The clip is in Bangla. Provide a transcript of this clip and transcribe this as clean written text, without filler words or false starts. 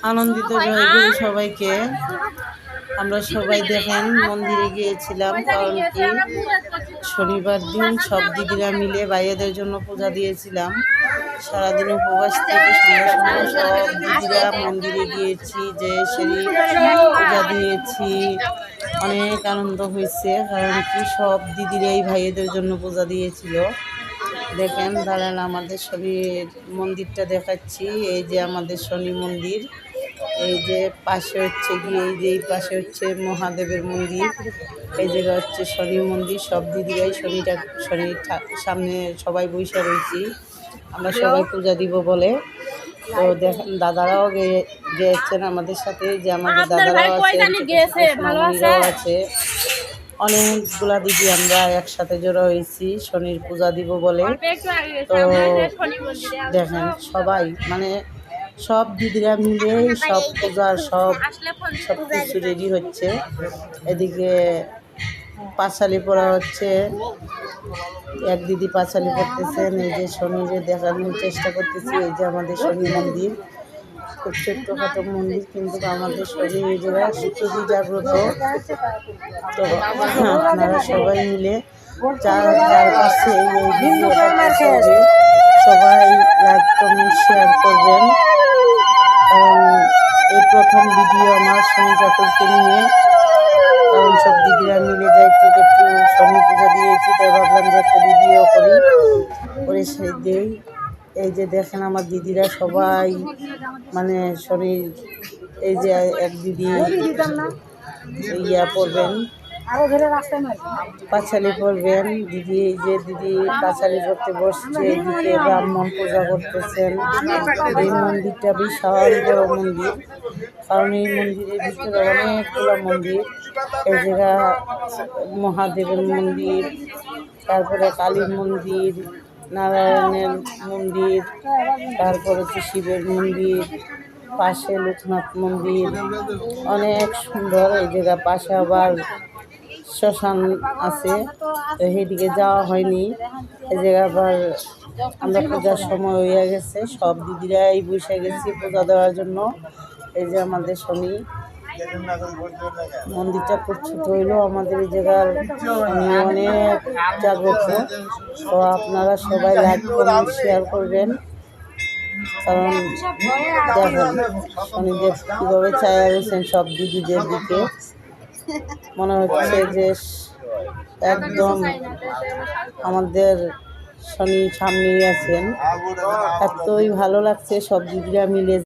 আনন্দিত জয় গুরু সবাইকে। আমরা সবাই দেখেন মন্দিরে গিয়েছিলাম, কারণ কি শনিবার দিন সব দিদিরা মিলে ভাইয়াদের জন্য পূজা দিয়েছিলাম। সারাদিন উপবাস থেকে সন্ধ্যা সন্ধ্যা সব দিদিরা মন্দিরে গিয়েছি, যে সেই পূজা দিয়েছি। অনেক আনন্দ হয়েছে, কারণ কি সব দিদিরাই ভাইয়াদের জন্য পূজা দিয়েছিল। দেখেন দাঁড়ান, আমাদের শনির মন্দিরটা দেখাচ্ছি। এই যে আমাদের শনি মন্দির, এই যে পাশে হচ্ছে গিয়ে এই পাশে হচ্ছে মহাদেবের মন্দির, এই জায়গা হচ্ছে শনি মন্দির। সব দিদিরাই শনির সামনে সবাই বৈশা রয়েছি, আমরা সবাই পূজা দিব বলে। তো দেখেন দাদারাও গিয়েছেন আমাদের সাথে, যে আমাদের দাদারাও আছে, অনেকগুলা দিদি আমরা একসাথে জড়ো হয়েছি শনির পূজা দিব বলে। তো দেখেন সবাই মানে সব দিদিরা মিলে সব পূজার সব কিছু রেডি হচ্ছে। এদিকে পাঁচালি পড়া হচ্ছে, এক দিদি পাঁচালি পড়তেছেন। এই যে শনিরে দেখানোর চেষ্টা করতেছি। এই যে আমাদের শনি মন্দির, খুব ছোট্টখাটো মন্দির, কিন্তু আমাদের শনি নিজেরা খুবই জাগ্রত। তো আপনারা সবাই মিলে যার কাছে এই ভিডিওটা পৌঁছাবে সবাই লাইক কমেন্ট শেয়ার করবেন, কারণ এই প্রথম ভিডিও আমার শনি ঠাকুরকে নিয়ে। কারণ সব দিদিরা মিলে যে একটু শনি পূজা দিয়েছি, তাই ভাবলাম যে একটা ভিডিও করে সেই দিই। এই যে দেখেন আমার দিদিরা সবাই মানে শনি, এই যে এক দিদি ইয়া পড়বেন, পাঁচালি পড়বেন দিদি। এই যে দিদি পাঁচালি পড়তে বসছে, এদিকে ব্রাহ্মণ পূজা করতেছেন। এই মন্দিরটা বিশাল বড় মন্দির, কারণ এই মন্দিরের ভিতরে অনেকগুলো মন্দির। এই জায়গা মহাদেবের মন্দির, তারপরে কালীর মন্দির, নারায়ণের মন্দির, তারপরে হচ্ছে শিবের মন্দির, পাশে লোকনাথ মন্দির, অনেক সুন্দর। এই জায়গা পাশে আবার শ্মশান আছে, তো সেইদিকে যাওয়া হয়নি। এই জায়গা আবার আমরা পূজার সময় হয়ে গেছে, সব দিদিরাই বসে গেছি পূজা দেওয়ার জন্য। এই যে আমাদের শনি মন্দিরটা খুব ছোট হইলেও আমাদের এই জায়গার শনি অনেক জাগ্রত। তো আপনারা সবাই লাইক কমেন্ট শেয়ার করবেন, কারণ দেখেন শনিদেব কীভাবে ছায়া রয়েছেন সব দিদিদের দিকে। মনে হচ্ছে যে একদম আমাদের শনি সামনেই আছেন। এতই ভালো লাগছে সব দিদিরা মিলে।